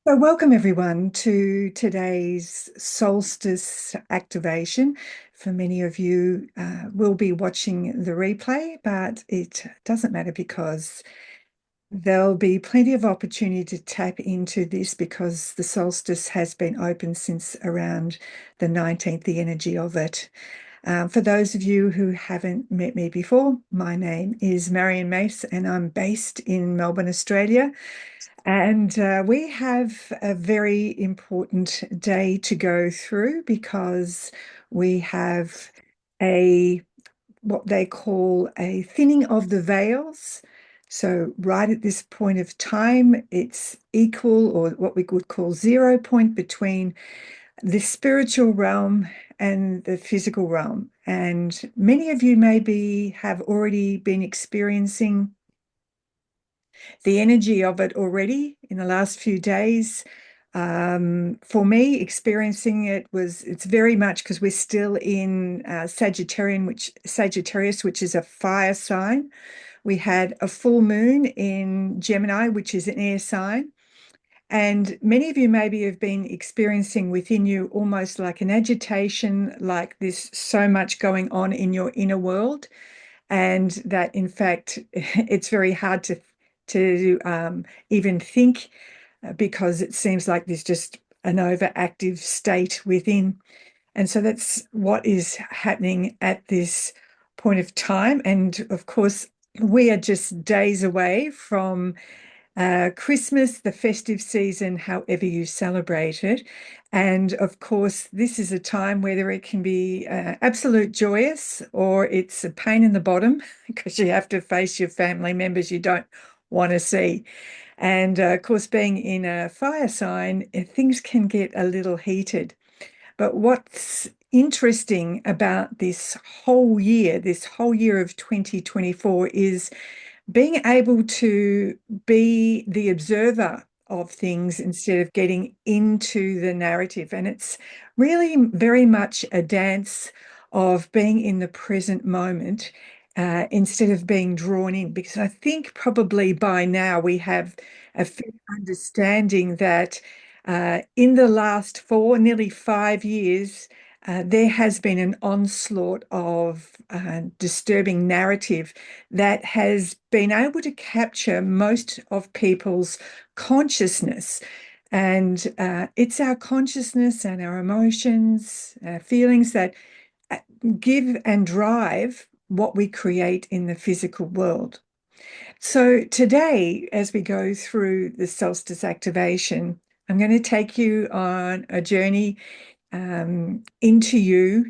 So, welcome everyone to today's solstice activation. For many of you, will be watching the replay, but it doesn't matter because there'll be plenty of opportunity to tap into this because the solstice has been open since around the 19th, the energy of it. For those of you who haven't met me before, my name is Marion Mace and I'm based in Melbourne, Australia. And we have a very important day to go through because we have a what they call a thinning of the veils. So right at this point of time, it's equal or what we would call 0 point between the spiritual realm and the physical realm. And many of you maybe have already been experiencing the energy of it already in the last few days. For me, experiencing it's very much because we're still in Sagittarius, which is a fire sign. We had a full moon in Gemini, which is an air sign. And many of you maybe have been experiencing within you almost like an agitation, like there's so much going on in your inner world and that in fact it's very hard to even think because it seems like there's just an overactive state within. And so that's what is happening at this point of time. And of course, we are just days away from Christmas, the festive season, however you celebrate it. And of course, this is a time whether it can be absolute joyous or it's a pain in the bottom because you have to face your family members you don't want to see. And of course, being in a fire sign, things can get a little heated. But what's interesting about this whole year of 2024 is being able to be the observer of things instead of getting into the narrative. And it's really very much a dance of being in the present moment instead of being drawn in. Because I think probably by now we have a fair understanding that in the last nearly 5 years, there has been an onslaught of disturbing narrative that has been able to capture most of people's consciousness. And it's our consciousness and our emotions, feelings that give and drive what we create in the physical world. So today, as we go through the solstice activation, I'm going to take you on a journey into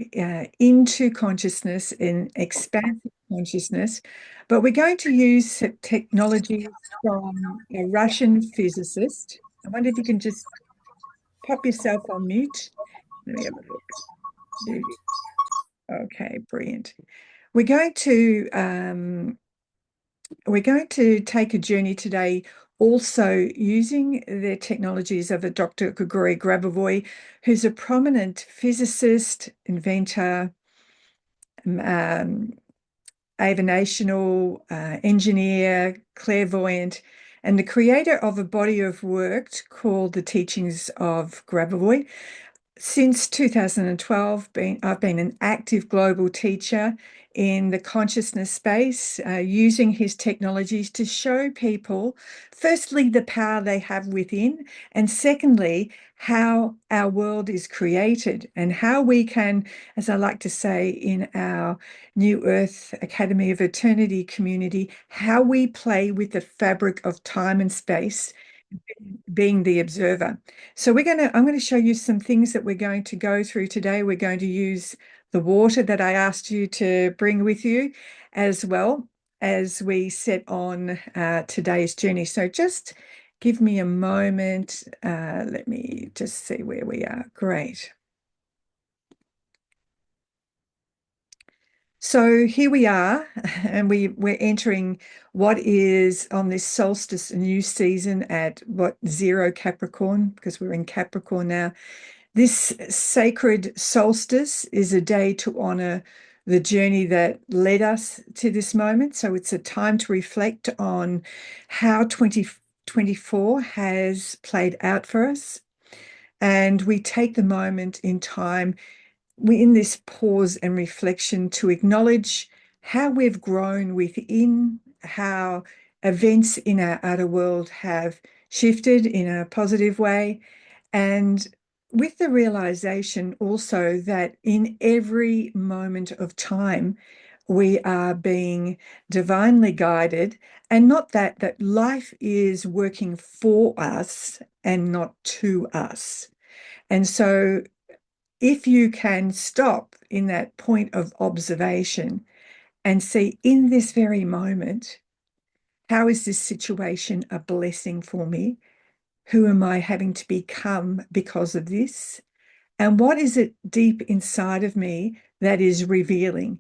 into consciousness, in expansive consciousness. But we're going to use technology from a Russian physicist. I wonder if you can just pop yourself on mute. Let me have a look. Okay, brilliant. We're going to take a journey today also using the technologies of a Dr. Grigori Grabovoi, who's a prominent physicist, inventor, um, avinational engineer, clairvoyant, and the creator of a body of work called The Teachings of Grabovoi. Since 2012, I've been an active global teacher in the consciousness space, using his technologies to show people, firstly, the power they have within, and secondly, how our world is created and how we can, as I like to say in our New Earth Academy of Eternity community, how we play with the fabric of time and space being the observer. So I'm going to show you some things that we're going to go through today. We're going to use the water that I asked you to bring with you as well as we set on today's journey. So just give me a moment. Let me just see where we are. Great. So here we are, and we're entering what is on this solstice new season at what 0 Capricorn, because we're in Capricorn now. This sacred solstice is a day to honor the journey that led us to this moment. So it's a time to reflect on how 2024 has played out for us, and we take the moment in time, we in this pause and reflection to acknowledge how we've grown within, how events in our outer world have shifted in a positive way, and with the realization also that in every moment of time, we are being divinely guided, and not that life is working for us and not to us. And so if you can stop in that point of observation and see in this very moment, how is this situation a blessing for me? Who am I having to become because of this? And what is it deep inside of me that is revealing?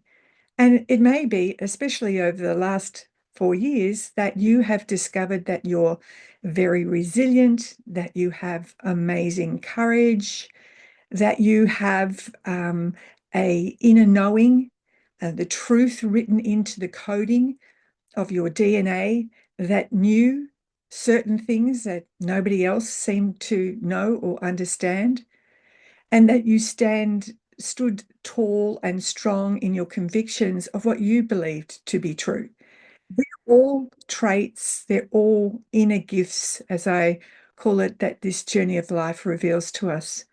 And it may be, especially over the last 4 years, that you have discovered that you're very resilient, that you have amazing courage, that you have a inner knowing, the truth written into the coding of your DNA that knew certain things that nobody else seemed to know or understand, and that you stood tall and strong in your convictions of what you believed to be true. They're all traits, they're all inner gifts, as I call it, that this journey of life reveals to us.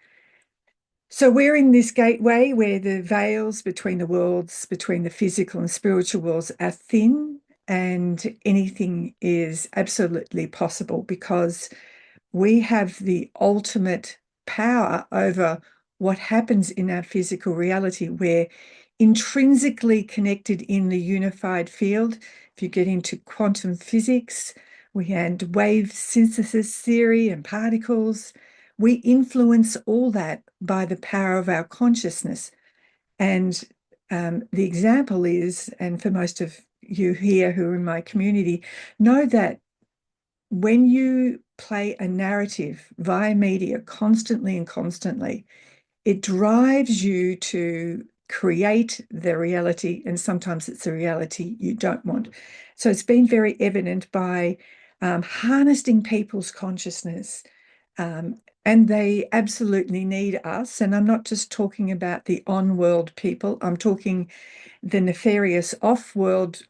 So we're in this gateway where the veils between the worlds, between the physical and spiritual worlds, are thin, and anything is absolutely possible because we have the ultimate power over what happens in our physical reality. We're intrinsically connected in the unified field. If you get into quantum physics, we had wave synthesis theory and particles. We influence all that by the power of our consciousness. And the example is, and for most of you here who are in my community, know that when you play a narrative via media constantly and constantly, it drives you to create the reality, and sometimes it's a reality you don't want. So it's been very evident by harnessing people's consciousness. And they absolutely need us. And I'm not just talking about the on-world people, I'm talking the nefarious off-world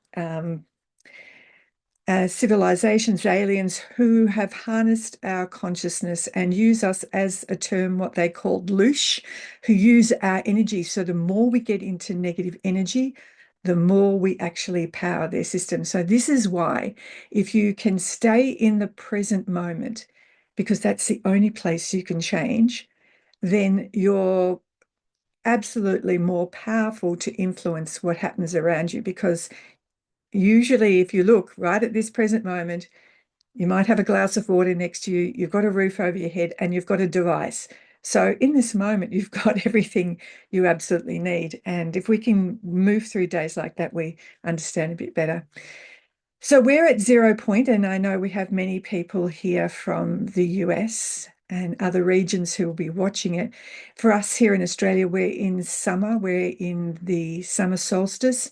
civilizations, aliens who have harnessed our consciousness and use us as a term, what they called loosh, who use our energy. So the more we get into negative energy, the more we actually power their system. So this is why, if you can stay in the present moment, because that's the only place you can change, then you're absolutely more powerful to influence what happens around you. Because usually, if you look right at this present moment, you might have a glass of water next to you, you've got a roof over your head, and you've got a device. So in this moment, you've got everything you absolutely need. And if we can move through days like that, we understand a bit better. So we're at 0 point, and I know we have many people here from the US and other regions who will be watching it. For us here in Australia, we're in summer, we're in the summer solstice.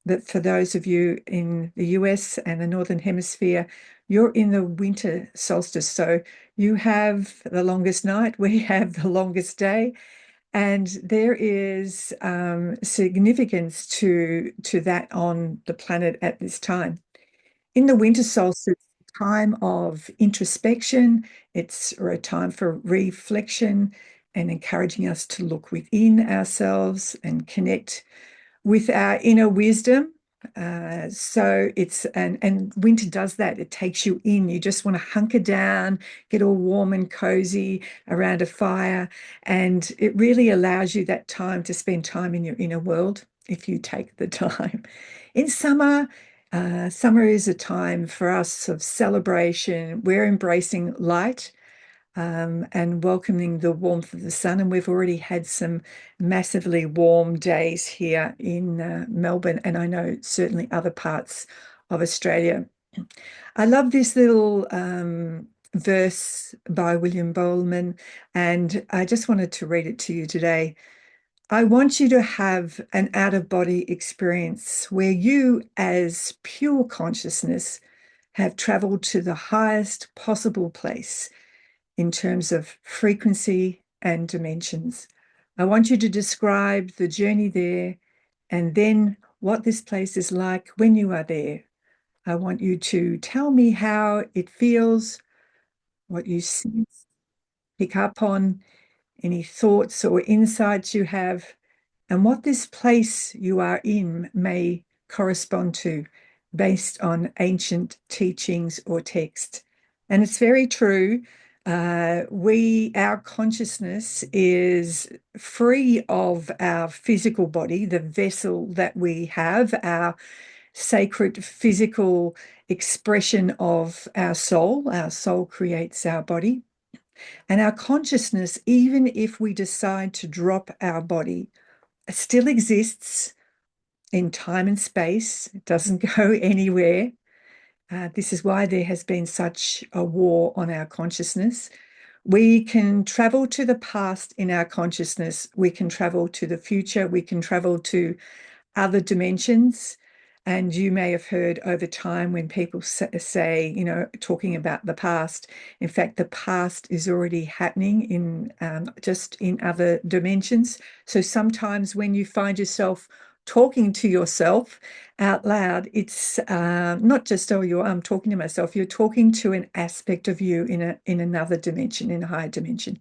That for those of you in the US and the Northern Hemisphere, you're in the winter solstice. So you have the longest night, we have the longest day. And there is significance to that on the planet at this time. In the winter solstice, time of introspection, it's a time for reflection and encouraging us to look within ourselves and connect with our inner wisdom. So it's and winter does that. It takes you in. You just want to hunker down, get all warm and cozy around a fire, and it really allows you that time to spend time in your inner world if you take the time. In summer, summer is a time for us of celebration. We're embracing light and welcoming the warmth of the sun. And we've already had some massively warm days here in Melbourne, and I know certainly other parts of Australia. I love this little verse by William Bowman, and I just wanted to read it to you today. I want you to have an out of body experience where you, as pure consciousness, have traveled to the highest possible place in terms of frequency and dimensions. I want you to describe the journey there and then what this place is like when you are there. I want you to tell me how it feels, what you sense, pick up on any thoughts or insights you have, and what this place you are in may correspond to based on ancient teachings or text. And it's very true. Our consciousness is free of our physical body, the vessel that we have, our sacred physical expression of our soul. Our soul creates our body. And our consciousness, even if we decide to drop our body, still exists in time and space. It doesn't go anywhere. This is why there has been such a war on our consciousness. We can travel to the past in our consciousness. We can travel to the future. We can travel to other dimensions. And you may have heard over time when people say, talking about the past, in fact, the past is already happening in just in other dimensions. So sometimes when you find yourself talking to yourself out loud, it's not just, I'm talking to myself, you're talking to an aspect of you in another dimension, in a higher dimension.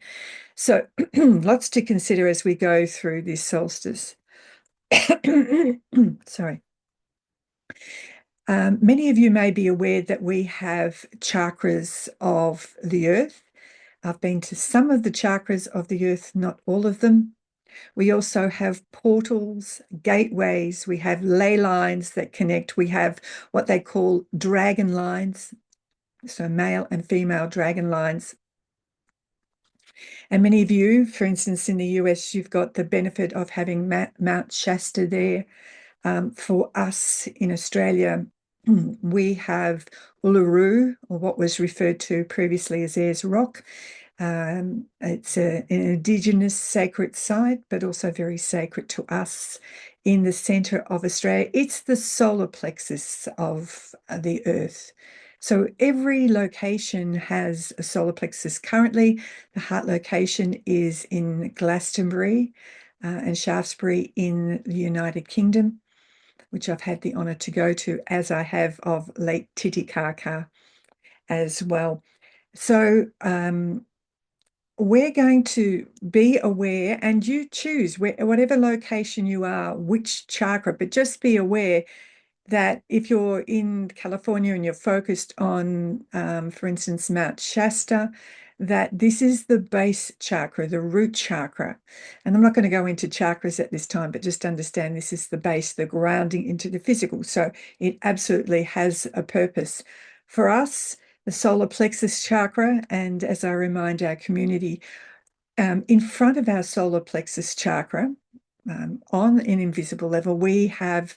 So lots to consider as we go through this solstice. Sorry. Many of you may be aware that we have chakras of the earth. I've been to some of the chakras of the earth, not all of them. We also have portals, gateways, we have ley lines that connect. We have what they call dragon lines, so male and female dragon lines. And many of you, for instance, in the US, you've got the benefit of having Mount Shasta there. For us in Australia, we have Uluru, or what was referred to previously as Ayers Rock. It's an Indigenous sacred site, but also very sacred to us in the centre of Australia. It's the solar plexus of the earth. So every location has a solar plexus. Currently, the heart location is in Glastonbury and Shaftesbury in the United Kingdom, which I've had the honour to go to, as I have of Lake Titicaca as well. So we're going to be aware, and you choose whatever location you are, which chakra, but just be aware that if you're in California and you're focused on, for instance, Mount Shasta, that this is the base chakra, the root chakra. And I'm not going to go into chakras at this time, but just understand this is the base, the grounding into the physical. So it absolutely has a purpose. For us, the solar plexus chakra, and as I remind our community, in front of our solar plexus chakra, on an invisible level, we have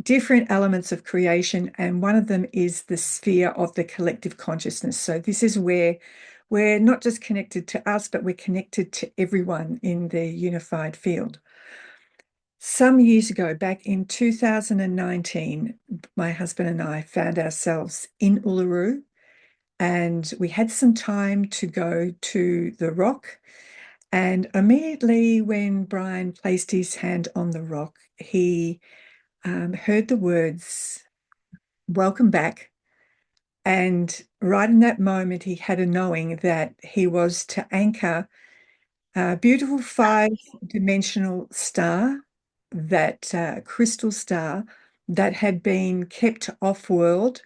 different elements of creation, and one of them is the sphere of the collective consciousness. So this is where we're not just connected to us, but we're connected to everyone in the unified field. Some years ago, back in 2019, my husband and I found ourselves in Uluru, and we had some time to go to the rock. And immediately when Brian placed his hand on the rock, he heard the words, "Welcome back." And right in that moment, he had a knowing that he was to anchor a beautiful 5-dimensional star, that crystal star that had been kept off world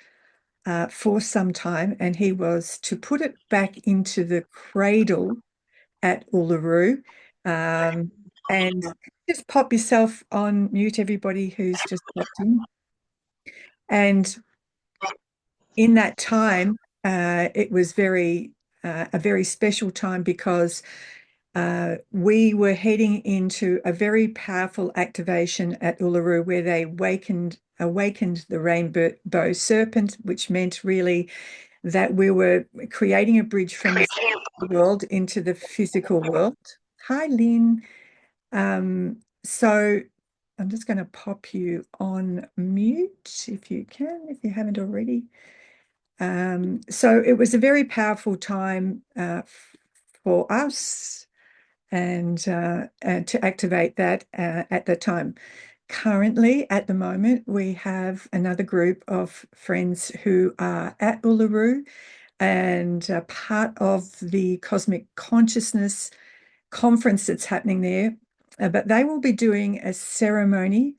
for some time. And he was to put it back into the cradle at Uluru. And just pop yourself on mute, everybody who's just popped in. And in that time, it was a very special time because we were heading into a very powerful activation at Uluru where they awakened the rainbow serpent, which meant really that we were creating a bridge from the world into the physical world. Hi, Lynn. So I'm just going to pop you on mute if you can, if you haven't already. So it was a very powerful time for us and to activate that at the time. Currently, at the moment, we have another group of friends who are at Uluru and part of the Cosmic Consciousness conference that's happening there. But they will be doing a ceremony,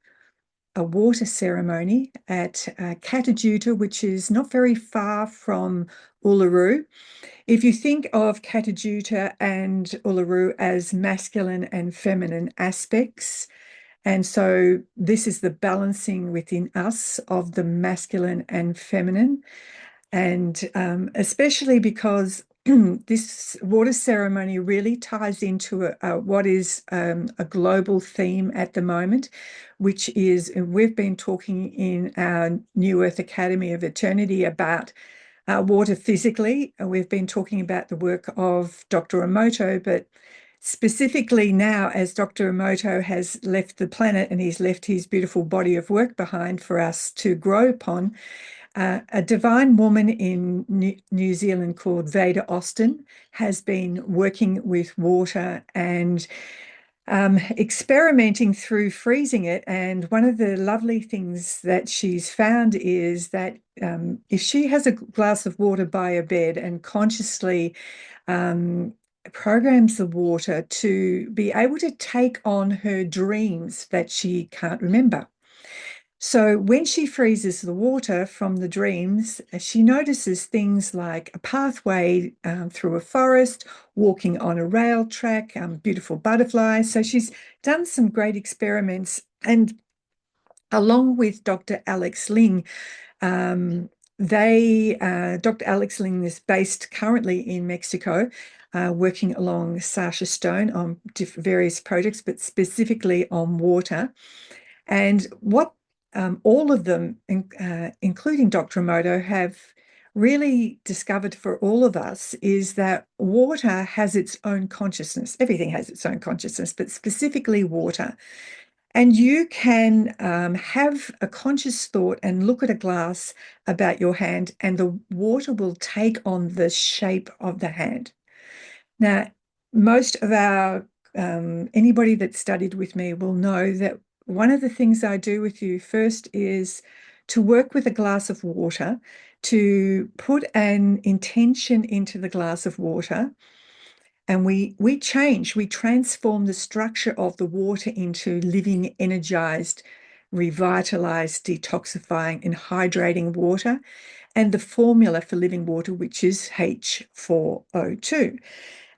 a water ceremony at Katajuta, which is not very far from Uluru. If you think of Katajuta and Uluru as masculine and feminine aspects, and so this is the balancing within us of the masculine and feminine. And especially because this water ceremony really ties into what is a global theme at the moment, which is we've been talking in our New Earth Academy of Eternity about water physically. We've been talking about the work of Dr. Emoto, but specifically now, as Dr. Emoto has left the planet and he's left his beautiful body of work behind for us to grow upon, a divine woman in New Zealand called Veda Austin has been working with water and experimenting through freezing it. And one of the lovely things that she's found is that if she has a glass of water by her bed and consciously programs the water to be able to take on her dreams that she can't remember. So when she freezes the water from the dreams, she notices things like a pathway through a forest, walking on a rail track, beautiful butterflies. So she's done some great experiments. And along with Dr. Alex Ling, Dr. Alex Ling is based currently in Mexico, working along Sasha Stone on various projects, but specifically on water. And what all of them, including Dr. Emoto, have really discovered for all of us is that water has its own consciousness. Everything has its own consciousness, but specifically water. And you can have a conscious thought and look at a glass about your hand, and the water will take on the shape of the hand. Now, most of our anybody that studied with me will know that one of the things I do with you first is to work with a glass of water, to put an intention into the glass of water, and we transform the structure of the water into living, energized, revitalized, detoxifying, and hydrating water, and the formula for living water, which is H4O2.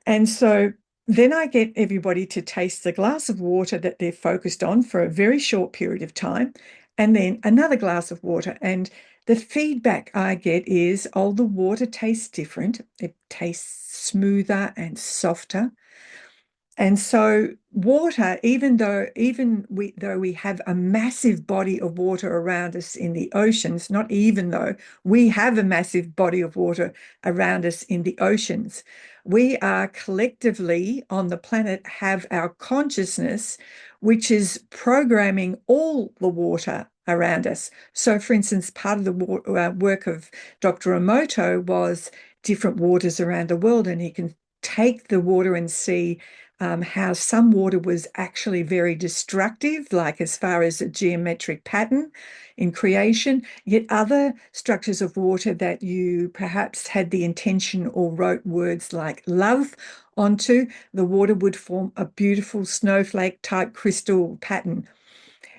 And so then I get everybody to taste the glass of water that they're focused on for a very short period of time, and then another glass of water. And the feedback I get is, oh, the water tastes different. It tastes smoother and softer. And so water, though we have a massive body of water around us in the oceans, not even though we have a massive body of water around us in the oceans, we are collectively on the planet have our consciousness, which is programming all the water around us. So, for instance, part of the work of Dr. Emoto was different waters around the world, and he can take the water and see how some water was actually very destructive, like as far as a geometric pattern in creation, yet other structures of water that you perhaps had the intention or wrote words like love onto, the water would form a beautiful snowflake type crystal pattern.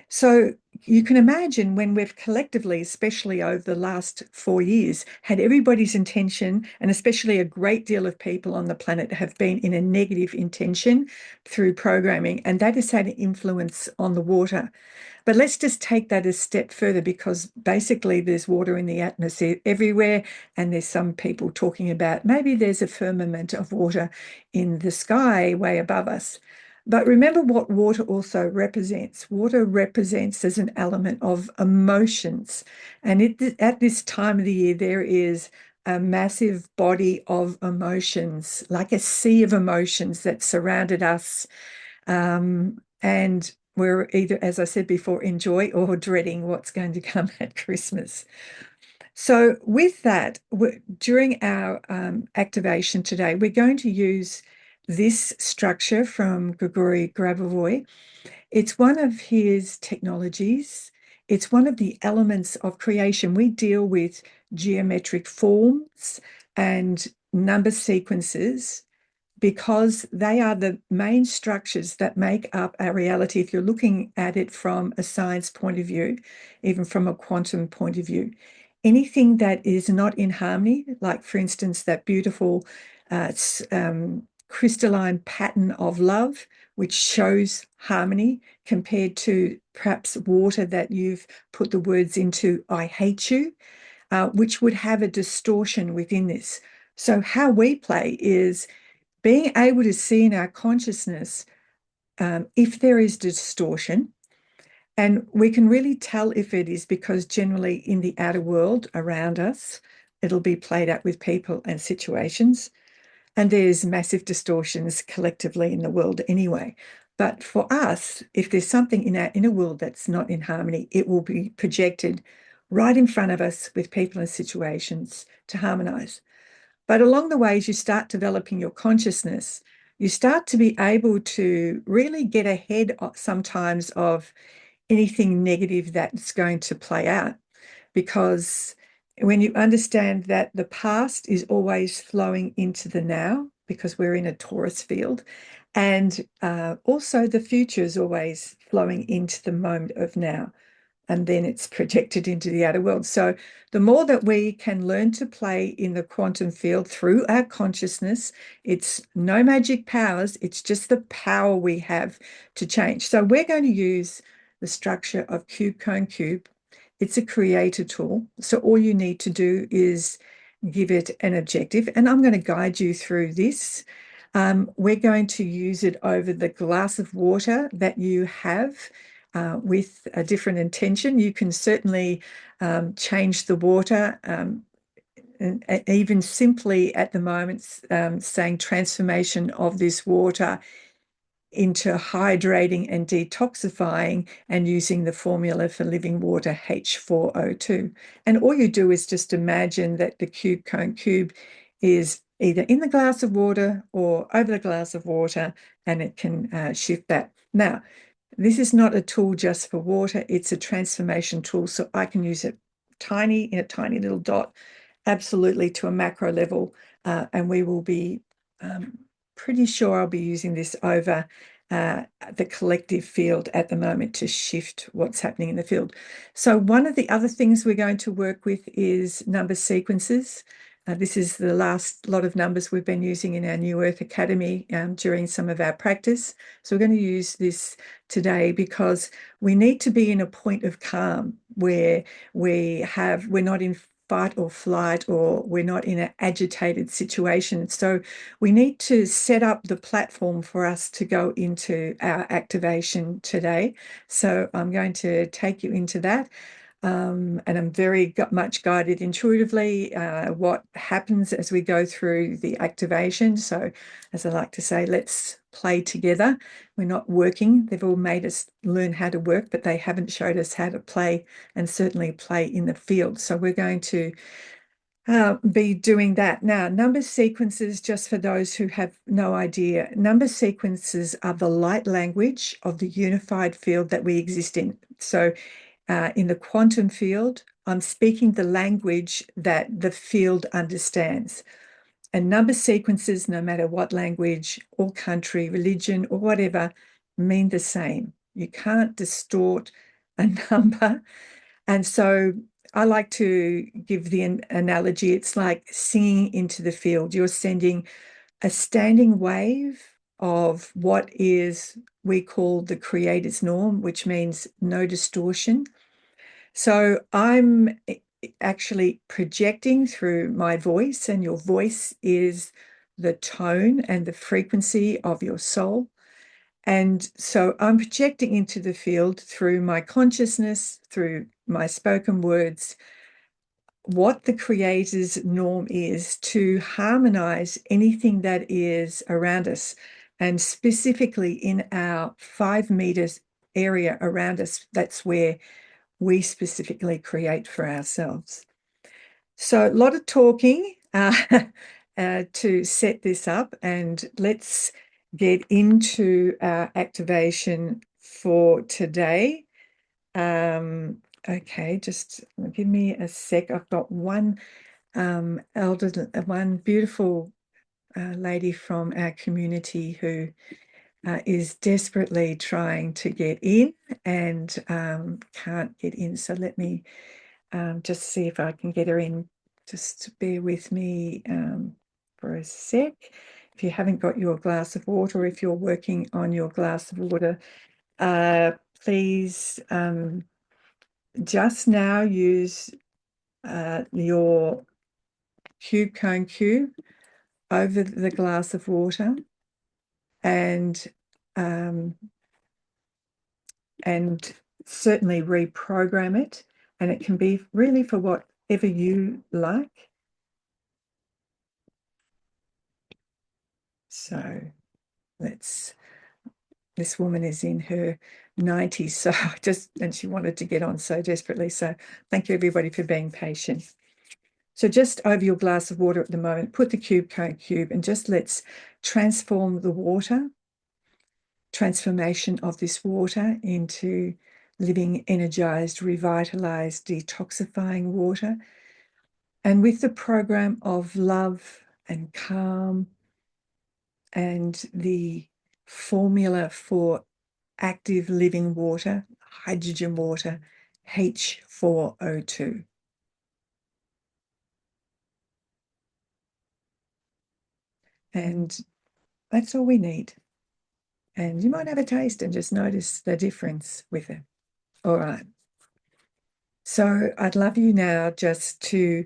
So you can imagine when we've collectively, especially over the last 4 years, had everybody's intention, and especially a great deal of people on the planet have been in a negative intention through programming, and that has had an influence on the water. But let's just take that a step further, because basically there's water in the atmosphere everywhere, and there's some people talking about maybe there's a firmament of water in the sky way above us. But remember what water also represents. Water represents as an element of emotions. And at this time of the year, there is a massive body of emotions, like a sea of emotions that surrounded us. And we're either, as I said before, enjoy or dreading what's going to come at Christmas. So with that, during our activation today, we're going to use this structure from Grigori Grabovoi. It's one of his technologies. It's one of the elements of creation. We deal with geometric forms and number sequences because they are the main structures that make up our reality. If you're looking at it from a science point of view, even from a quantum point of view, anything that is not in harmony, like for instance, that beautiful crystalline pattern of love, which shows harmony compared to perhaps water that you've put the words into, I hate you, which would have a distortion within this. So how we play is being able to see in our consciousness if there is distortion. And we can really tell if it is because generally in the outer world around us, it'll be played out with people and situations. And there's massive distortions collectively in the world anyway. But for us, if there's something in our inner world that's not in harmony, it will be projected right in front of us with people and situations to harmonize. But along the way, as you start developing your consciousness, you start to be able to really get ahead sometimes of anything negative that's going to play out. Because when you understand that the past is always flowing into the now, because we're in a Taurus field, and also the future is always flowing into the moment of now, and then it's projected into the outer world. So the more that we can learn to play in the quantum field through our consciousness, it's no magic powers, it's just the power we have to change. So we're going to use the structure of cube, cone, cube. It's a creator tool. So all you need to do is give it an objective. And I'm going to guide you through this. We're going to use it over the glass of water that you have with a different intention. You can certainly change the water, and even simply at the moment saying transformation of this water into hydrating and detoxifying and using the formula for living water H4O2. And all you do is just imagine that the cube, cone, cube is either in the glass of water or over the glass of water, and it can shift that. Now, this is not a tool just for water, it's a transformation tool. So I can use it tiny in a tiny little dot, absolutely to a macro level. And we will be pretty sure I'll be using this over the collective field at the moment to shift what's happening in the field. So one of the other things we're going to work with is number sequences. This is the last lot of numbers we've been using in our New Earth Academy during some of our practice. So we're going to use this today because we need to be in a point of calm where we're not in fight or flight, or we're not in an agitated situation. So we need to set up the platform for us to go into our activation today. So I'm going to take you into that. And I'm very much guided intuitively what happens as we go through the activation. So as I like to say, let's play together. We're not working. They've all made us learn how to work, but they haven't showed us how to play and certainly play in the field. So we're going to be doing that. Now, number sequences, just for those who have no idea, number sequences are the light language of the unified field that we exist in. So in the quantum field, I'm speaking the language that the field understands. And number sequences, no matter what language or country, religion, or whatever, mean the same. You can't distort a number. And so I like to give the analogy, it's like singing into the field. You're sending a standing wave of what is we call the creator's norm, which means no distortion. So I'm actually projecting through my voice, and your voice is the tone and the frequency of your soul. And so I'm projecting into the field through my consciousness, through my spoken words, what the creator's norm is to harmonize anything that is around us. And specifically in our 5 meters area around us, that's where we specifically create for ourselves. So a lot of talking to set this up, and let's get into our activation for today. Okay, just give me a sec. I've got one one beautiful lady from our community who is desperately trying to get in and can't get in. So let me just see if I can get her in. Just bear with me for a sec. If you haven't got your glass of water, or if you're working on your glass of water, please just now use your cube cone cube over the glass of water and certainly reprogram it. And it can be really for whatever you like. So this woman is in her 90s, so and she wanted to get on so desperately. So thank you everybody for being patient. So just over your glass of water at the moment, put the cube cone cube and just let's transform the water, transformation of this water into living, energized, revitalized, detoxifying water. And with the program of love and calm and the formula for active living water, hydrogen water, H4O2. And that's all we need. And you might have a taste and just notice the difference with it. All right. So I'd love you now just to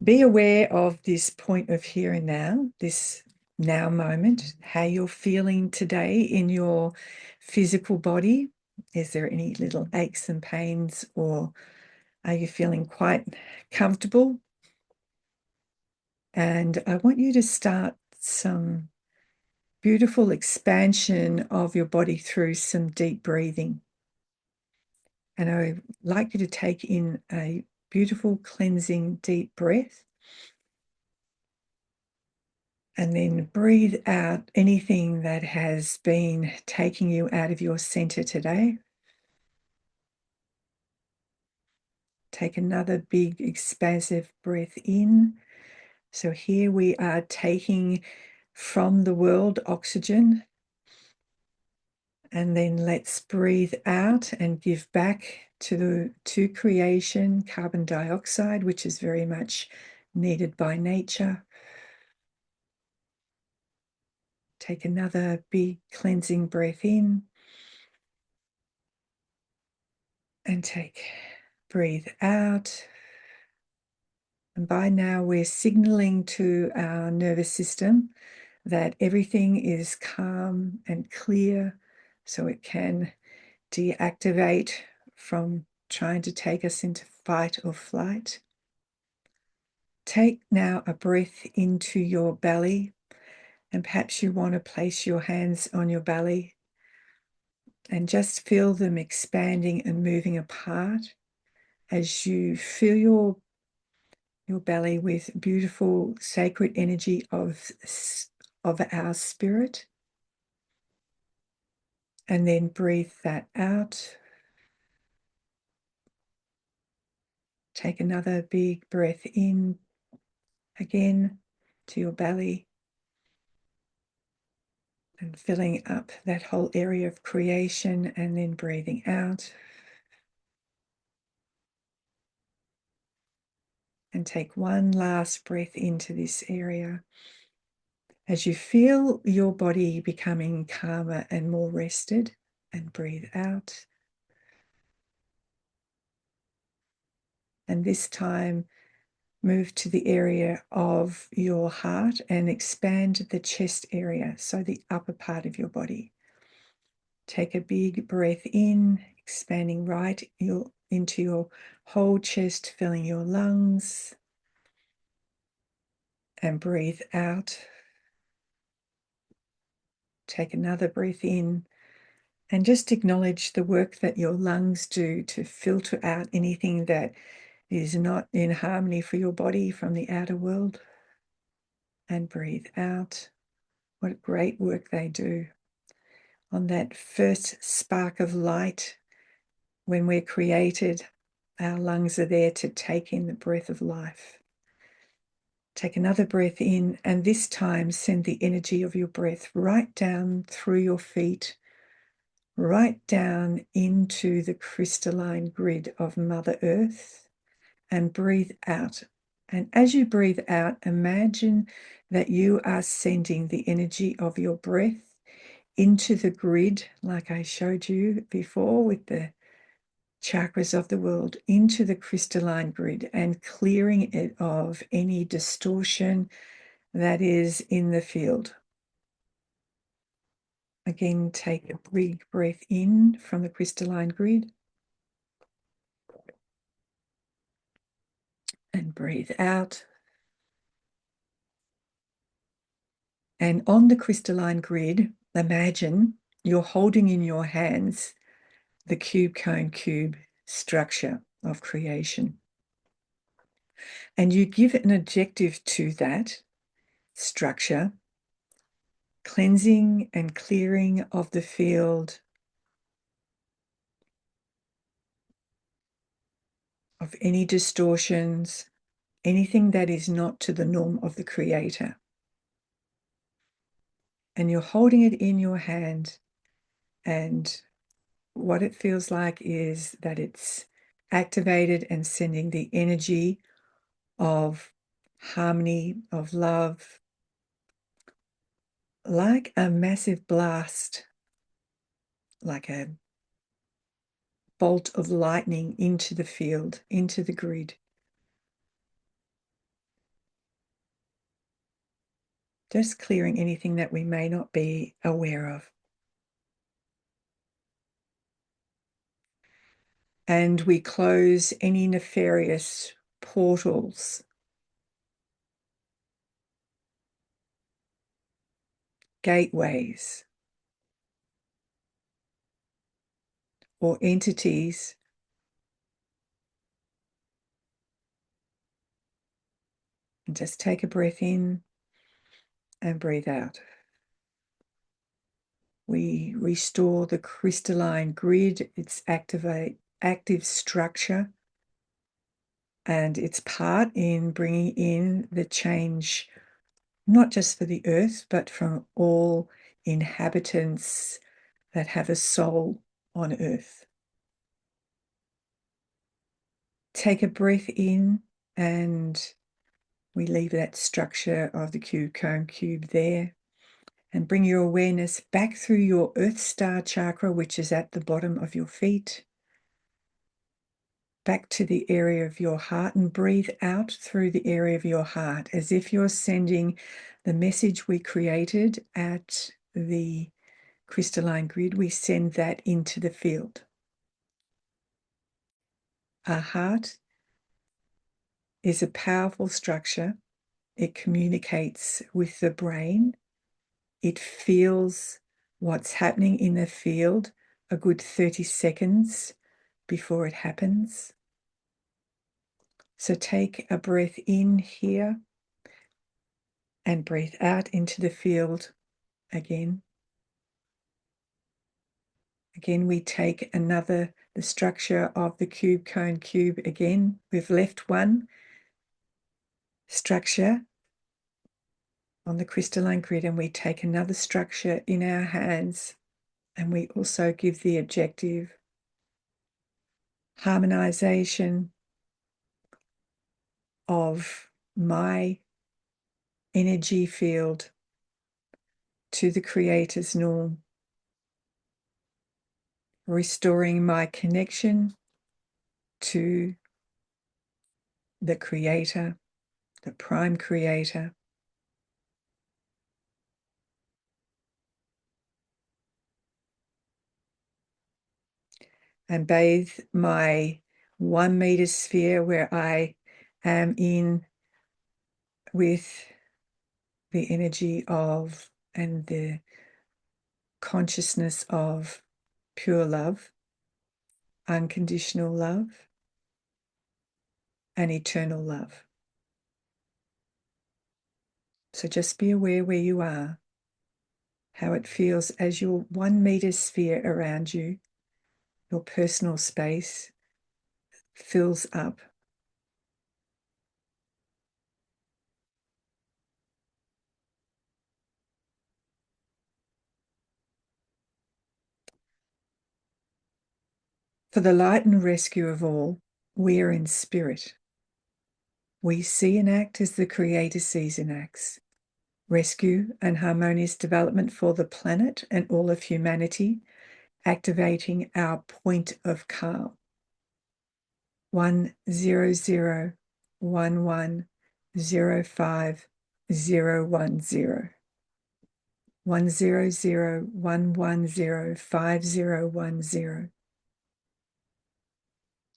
be aware of this point of here and now, this now moment, how you're feeling today in your physical body. Is there any little aches and pains, or are you feeling quite comfortable? And I want you to start some beautiful expansion of your body through some deep breathing. And I would like you to take in a beautiful cleansing deep breath. And then breathe out anything that has been taking you out of your center today. Take another big expansive breath in. So here we are taking from the world oxygen. And then let's breathe out and give back to creation carbon dioxide, which is very much needed by nature. Take another big cleansing breath in. And breathe out. And by now we're signaling to our nervous system that everything is calm and clear, so it can deactivate from trying to take us into fight or flight. Take now a breath into your belly, and perhaps you want to place your hands on your belly and just feel them expanding and moving apart as you fill your belly with beautiful sacred energy of our spirit. And then breathe that out. Take another big breath in again to your belly and filling up that whole area of creation, and then breathing out. And take one last breath into this area as you feel your body becoming calmer and more rested, and breathe out. And this time, move to the area of your heart and expand the chest area, so the upper part of your body. Take a big breath in, expanding right into your whole chest, filling your lungs. And breathe out. Take another breath in and just acknowledge the work that your lungs do to filter out anything that is not in harmony for your body from the outer world. And breathe out. What great work they do. On that first spark of light, when we're created, our lungs are there to take in the breath of life. Take another breath in, and this time send the energy of your breath right down through your feet, right down into the crystalline grid of Mother Earth, and breathe out. And as you breathe out, imagine that you are sending the energy of your breath into the grid, like I showed you before with the chakras of the world, into the crystalline grid and clearing it of any distortion that is in the field. Again, take a big breath in from the crystalline grid and breathe out. And on the crystalline grid, imagine you're holding in your hands the cube, cone, cube structure of creation. And you give an adjective to that structure, cleansing and clearing of the field of any distortions, anything that is not to the norm of the Creator. And you're holding it in your hand, and what it feels like is that it's activated and sending the energy of harmony, of love, like a massive blast, like a bolt of lightning into the field, into the grid. Just clearing anything that we may not be aware of. And we close any nefarious portals, gateways, or entities and just take a breath in and breathe out. We restore the crystalline grid, its active structure, and its part in bringing in the change, not just for the earth, but from all inhabitants that have a soul on earth. Take a breath in, and we leave that structure of the cube, cone, cube there, and bring your awareness back through your Earth Star chakra, which is at the bottom of your feet, back to the area of your heart, and breathe out through the area of your heart as if you're sending the message we created at the crystalline grid. We send that into the field. Our heart is a powerful structure. It communicates with the brain. It feels what's happening in the field a good 30 seconds before it happens. So take a breath in here and breathe out into the field again. Again, we take the structure of the cube, cone, cube again. We've left one structure on the crystalline grid, and we take another structure in our hands, and we also give the adjective harmonization of my energy field to the Creator's norm, restoring my connection to the Creator, the Prime Creator. And bathe my 1 meter sphere where I am in with the energy of and the consciousness of pure love, unconditional love. and eternal love. So just be aware where you are, how it feels as your 1 meter sphere around you, your personal space, fills up. For the light and rescue of all, we are in spirit. We see and act as the Creator sees and acts. Rescue and harmonious development for the planet and all of humanity, activating our point of calm. 10011051010. 10011051010.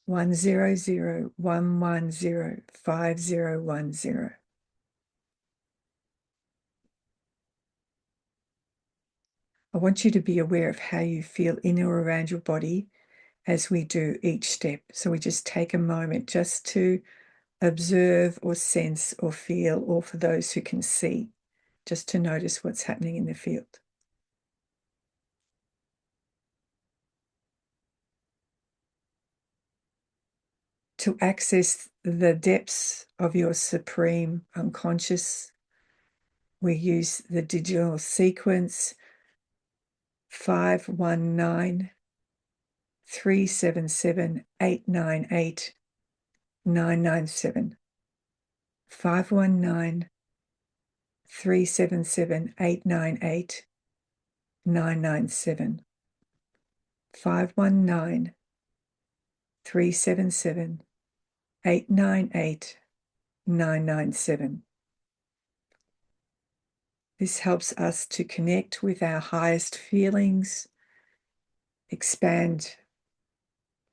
10011051010. I want you to be aware of how you feel in or around your body as we do each step. So we just take a moment just to observe or sense or feel, or for those who can see, just to notice what's happening in the field. To access the depths of your supreme unconscious, we use the digital sequence 519 377 898 997. 519 377 898 997. 519 377 898 997. This helps us to connect with our highest feelings, expand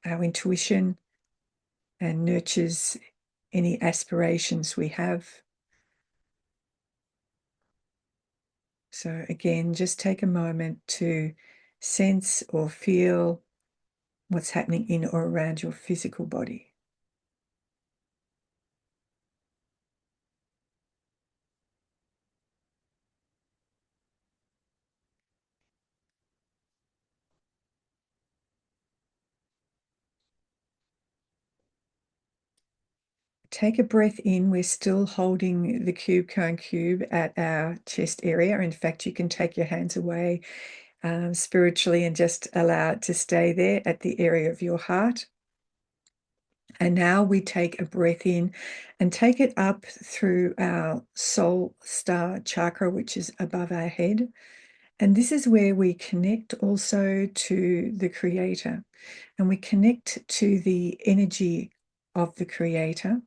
our intuition, and nurtures any aspirations we have. So again, just take a moment to sense or feel what's happening in or around your physical body. Take a breath in. We're still holding the cube, cone, cube at our chest area. In fact, you can take your hands away spiritually and just allow it to stay there at the area of your heart. And now we take a breath in and take it up through our soul star chakra, which is above our head. And this is where we connect also to the Creator, and we connect to the energy of the Creator.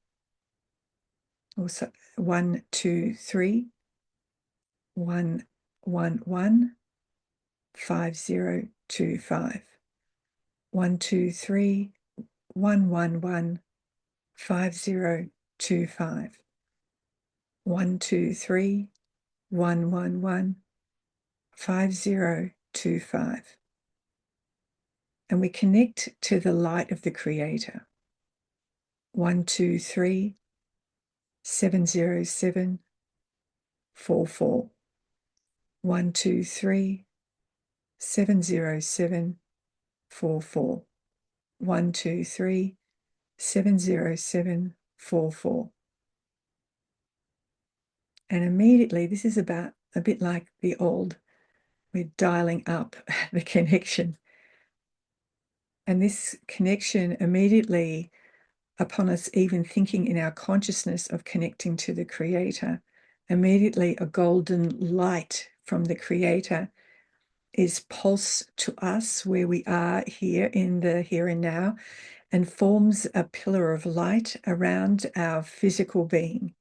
Also, 1, 2, 3, 1, 1, 1, 5, 0, 2, 5. 1, 2, 3, 1, 1, 1, 5, 0, 2, 5. 1, 2, 3, 1, 1, 1, 5, 0, 2, 5. And we connect to the light of the Creator. 1, 2, 3, 7, 0, 7, 4, 4. 1, 2, 3, 7, 0, 7, 4, 4. 1, 2, 3, 7, 0, 7, 4, 4. And immediately, this is about a bit like the old, we're dialing up the connection. And this connection immediately, upon us even thinking in our consciousness of connecting to the Creator, immediately a golden light from the Creator is pulsed to us where we are here in the here and now, and forms a pillar of light around our physical being.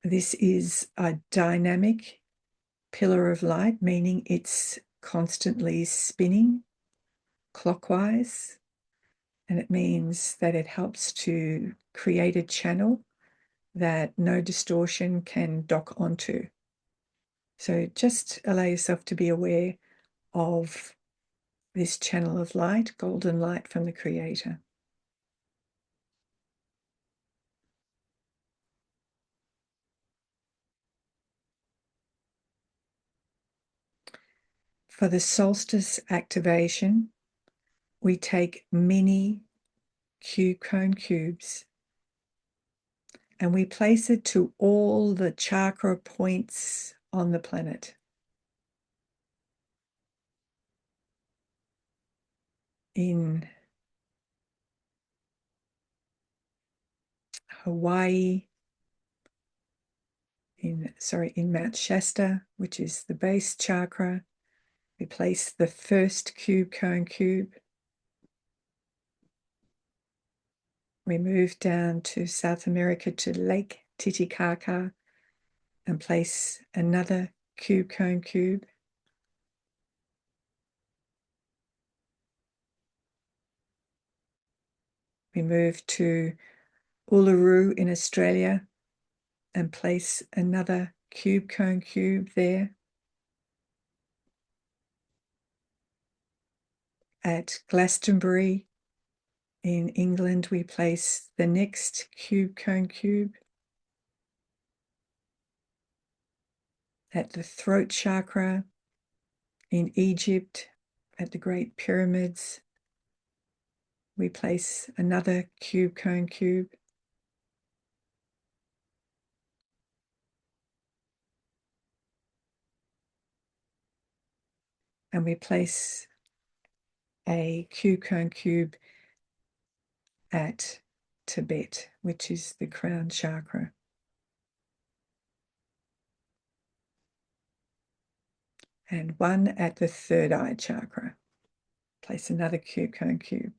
This is a dynamic pillar of light, meaning it's constantly spinning clockwise, and it means that it helps to create a channel that no distortion can dock onto. So just allow yourself to be aware of this channel of light, golden light from the Creator. For the solstice activation, we take mini cube cone cubes and we place it to all the chakra points on the planet. In Hawaii, in Mount Shasta, which is the base chakra, we place the first cube cone cube. We move down to South America to Lake Titicaca and place another cube cone cube. We move to Uluru in Australia and place another cube cone cube there. At Glastonbury in England, we place the next cube cone cube. At the throat chakra in Egypt, at the Great Pyramids, we place another cube cone cube. And we place a cube cone cube at Tibet, which is the crown chakra. And one at the third eye chakra. Place another cube cone cube.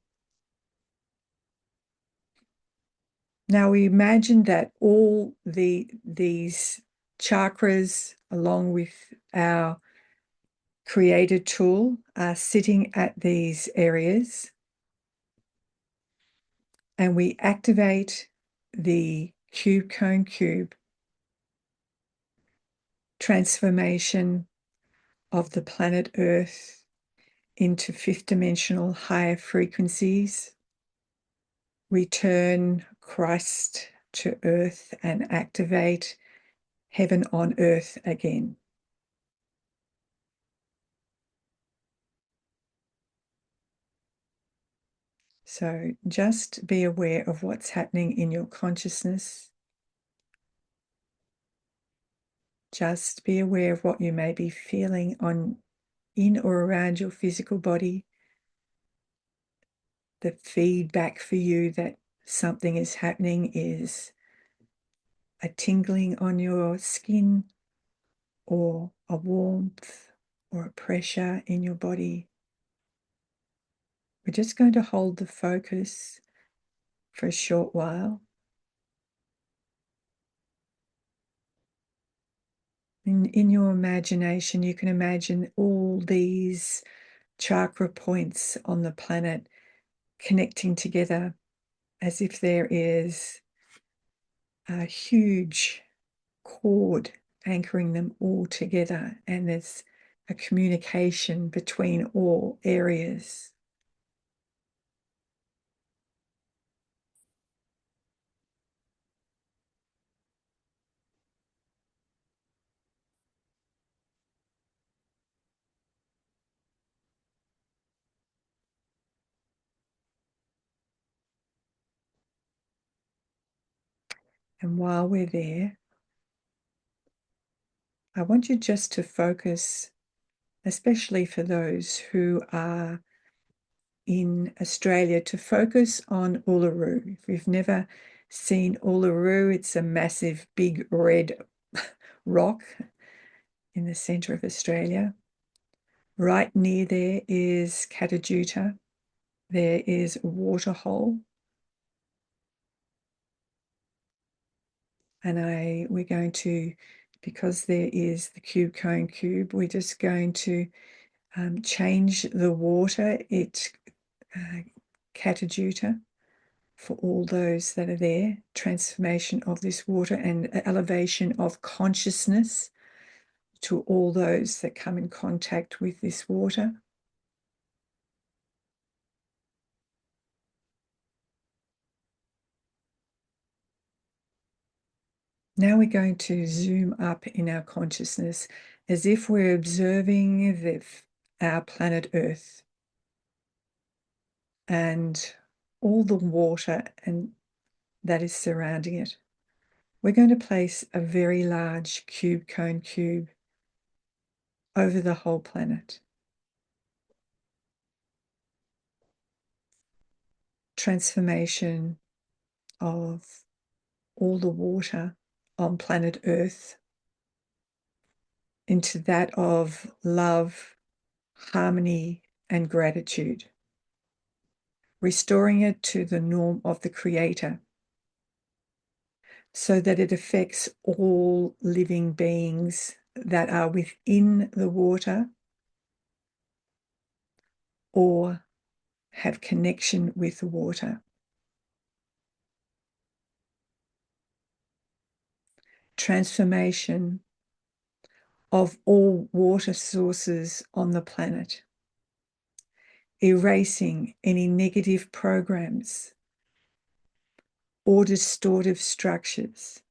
Now we imagine that all these chakras, along with our creator tool, are sitting at these areas, and we activate the cube cone cube transformation of the planet Earth into fifth dimensional higher frequencies. We turn Christ to earth and activate heaven on earth again. So just be aware of what's happening in your consciousness. Just be aware of what you may be feeling in or around your physical body. The feedback for you that something is happening is a tingling on your skin, or a warmth, or a pressure in your body. We're just going to hold the focus for a short while. In your imagination, you can imagine all these chakra points on the planet connecting together as if there is a huge cord anchoring them all together, and there's a communication between all areas. And while we're there, I want you just to focus, especially for those who are in Australia, to focus on Uluru. If you've never seen Uluru, it's a massive, big red rock in the centre of Australia. Right near there is Katajuta. There is a waterhole. And we're going to, because there is the cube cone cube, we're just going to change the water, Katajuta, for all those that are there, transformation of this water and elevation of consciousness to all those that come in contact with this water. Now we're going to zoom up in our consciousness as if we're observing our planet Earth and all the water and that is surrounding it. We're going to place a very large cone cube over the whole planet. Transformation of all the water on planet Earth into that of love, harmony, and gratitude, restoring it to the norm of the Creator so that it affects all living beings that are within the water or have connection with the water. Transformation of all water sources on the planet, erasing any negative programs or distortive structures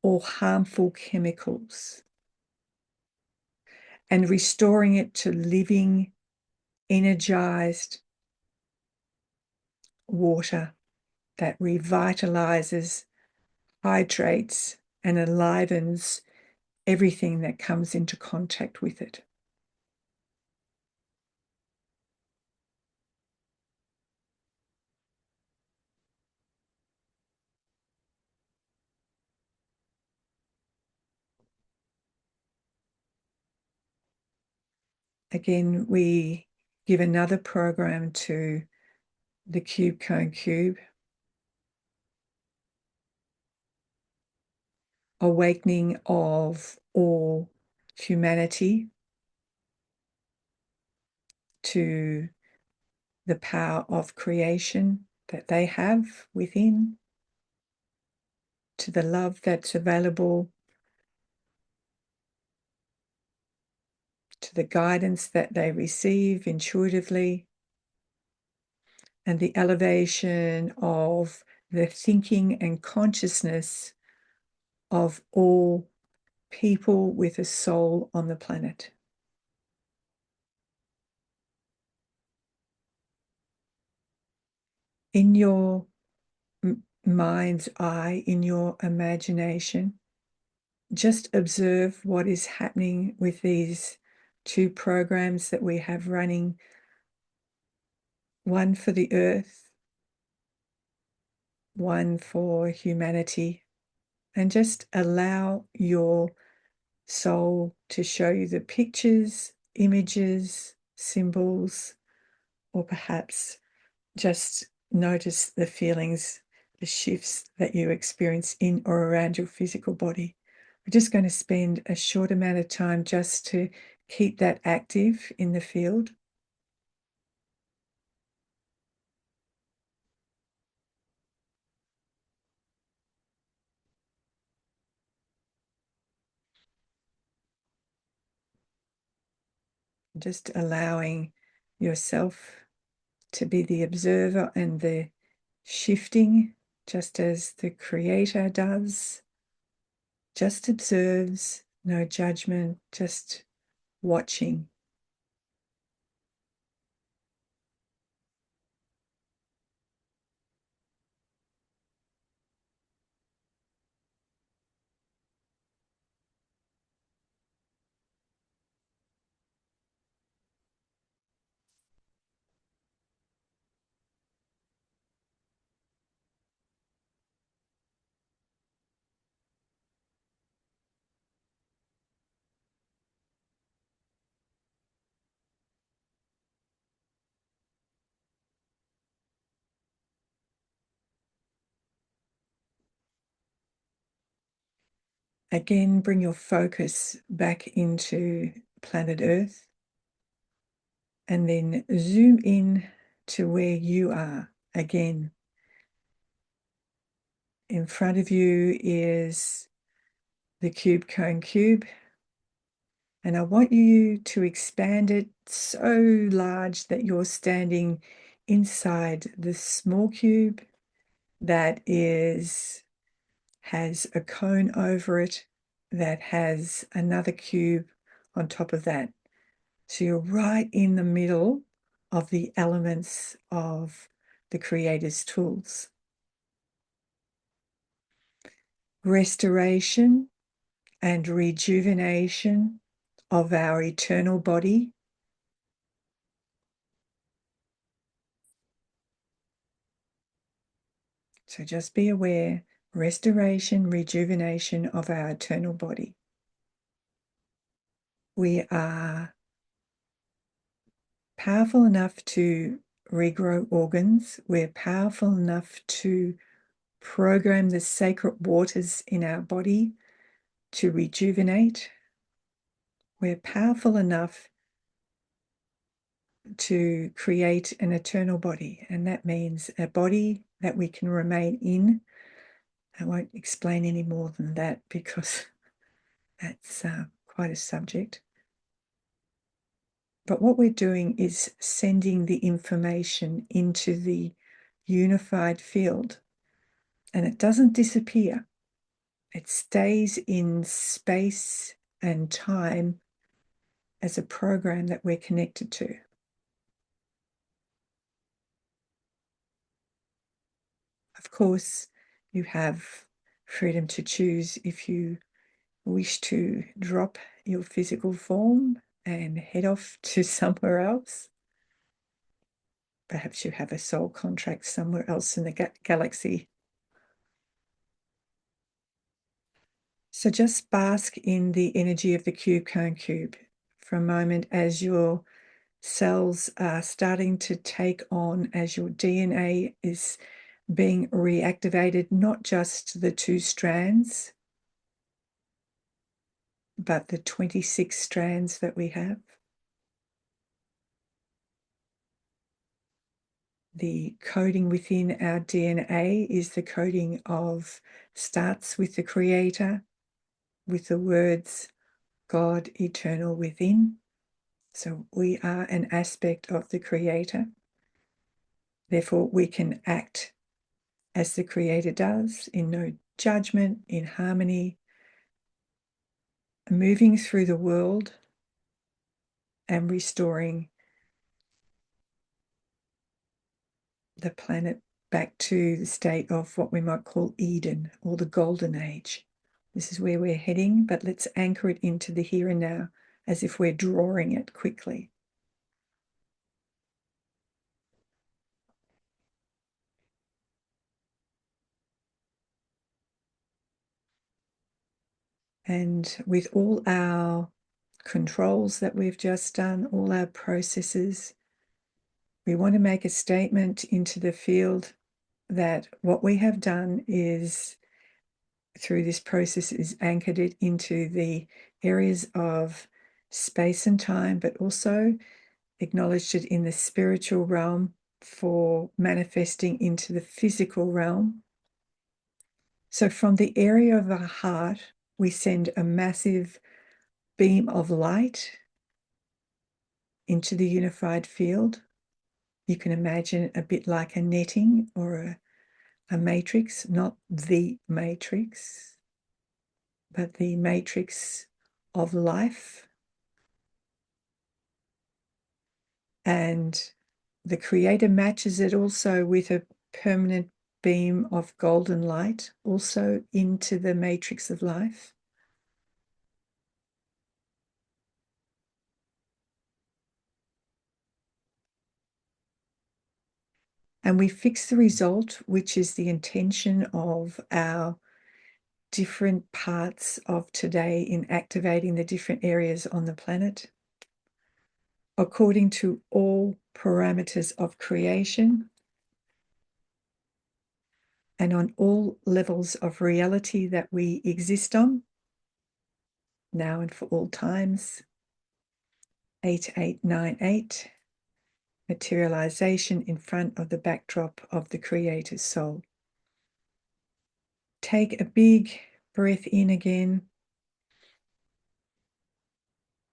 or harmful chemicals, and restoring it to living, energized water that revitalizes, hydrates, and enlivens everything that comes into contact with it. Again, we give another program to the cone cube, awakening of all humanity to the power of creation that they have within, to the love that's available, to the guidance that they receive intuitively, and the elevation of the thinking and consciousness of all people with a soul on the planet. In your mind's eye, in your imagination, just observe what is happening with these two programs that we have running, one for the earth, one for humanity, and just allow your soul to show you the pictures, images, symbols, or perhaps just notice the feelings, the shifts that you experience in or around your physical body. We're just going to spend a short amount of time just to keep that active in the field. Just allowing yourself to be the observer and the shifting, just as the Creator does. Just observes, no judgment, just watching. Again, bring your focus back into planet Earth and then zoom in to where you are. Again, in front of you is the cone cube, and I want you to expand it so large that you're standing inside the small cube that has a cone over it that has another cube on top of that. So you're right in the middle of the elements of the Creator's tools. Restoration and rejuvenation of our eternal body. So just be aware, restoration, rejuvenation of our eternal body. We are powerful enough to regrow organs. We're powerful enough to program the sacred waters in our body to rejuvenate. We're powerful enough to create an eternal body, and that means a body that we can remain in. I won't explain any more than that because that's quite a subject. But what we're doing is sending the information into the unified field, and it doesn't disappear. It stays in space and time as a program that we're connected to. Of course, you have freedom to choose if you wish to drop your physical form and head off to somewhere else. Perhaps you have a soul contract somewhere else in the galaxy. So just bask in the energy of the cube cone cube for a moment as your cells are starting to take on, as your DNA is being reactivated, not just the 2 strands, but the 26 strands that we have. The coding within our DNA is the coding of, starts with the Creator, with the words God eternal within. So we are an aspect of the Creator. Therefore, we can act as the Creator does, in no judgment, in harmony, moving through the world and restoring the planet back to the state of what we might call Eden, or the Golden Age. This is where we're heading, but let's anchor it into the here and now as if we're drawing it quickly. And with all our controls that we've just done, all our processes, we want to make a statement into the field that what we have done is, through this process, is anchored it into the areas of space and time, but also acknowledged it in the spiritual realm for manifesting into the physical realm. So from the area of our heart, we send a massive beam of light into the unified field. You can imagine it a bit like a netting or a matrix, not the matrix, but the matrix of life. And the Creator matches it also with a permanent beam of golden light, also into the matrix of life. And we fix the result, which is the intention of our different parts of today in activating the different areas on the planet, according to all parameters of creation and on all levels of reality that we exist on, now and for all times. 8898, materialization in front of the backdrop of the Creator's soul. Take a big breath in again.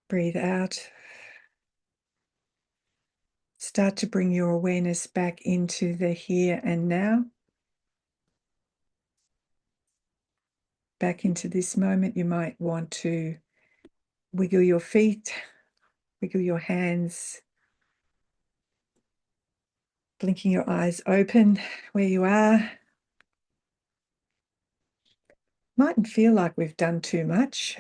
Breathe out. Start to bring your awareness back into the here and now. Back into this moment. You might want to wiggle your feet, Wiggle your hands, blinking your eyes open where you are. Mightn't feel like we've done too much.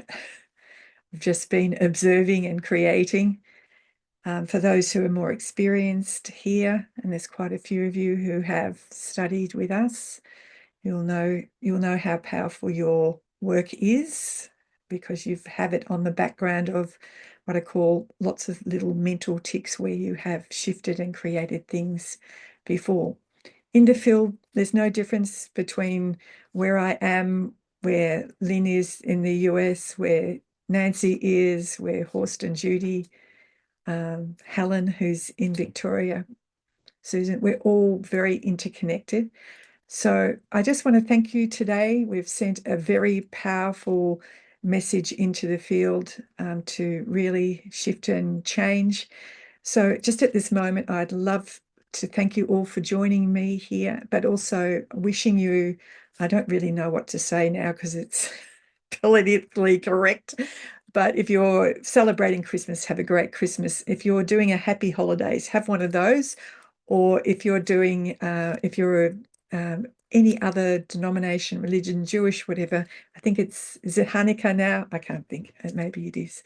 We've just been observing and creating. For those who are more experienced here, and there's quite a few of you who have studied with us, you'll know how powerful your work is, because you have it on the background of what I call lots of little mental ticks where you have shifted and created things before. In the field, there's no difference between where I am, where Lynn is in the US, where Nancy is, where Horst and Judy, Helen, who's in Victoria, Susan, we're all very interconnected. So I just want to thank you today. We've sent a very powerful message into the field to really shift and change. So just at this moment, I'd love to thank you all for joining me here, but also wishing you, I don't really know what to say now because it's politically correct, but if you're celebrating Christmas, have a great Christmas. If you're doing a happy holidays, have one of those. Or if you're doing, if you're any other denomination, religion, Jewish, whatever, I think is it Hanukkah now? I can't think. Maybe it is.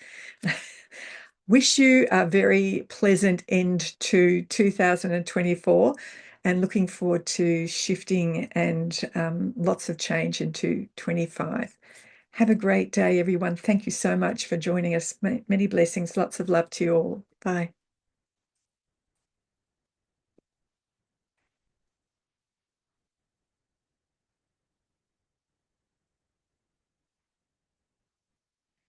Wish you a very pleasant end to 2024 and looking forward to shifting and lots of change into 25. Have a great day, everyone. Thank you so much for joining us. Many blessings. Lots of love to you all. Bye.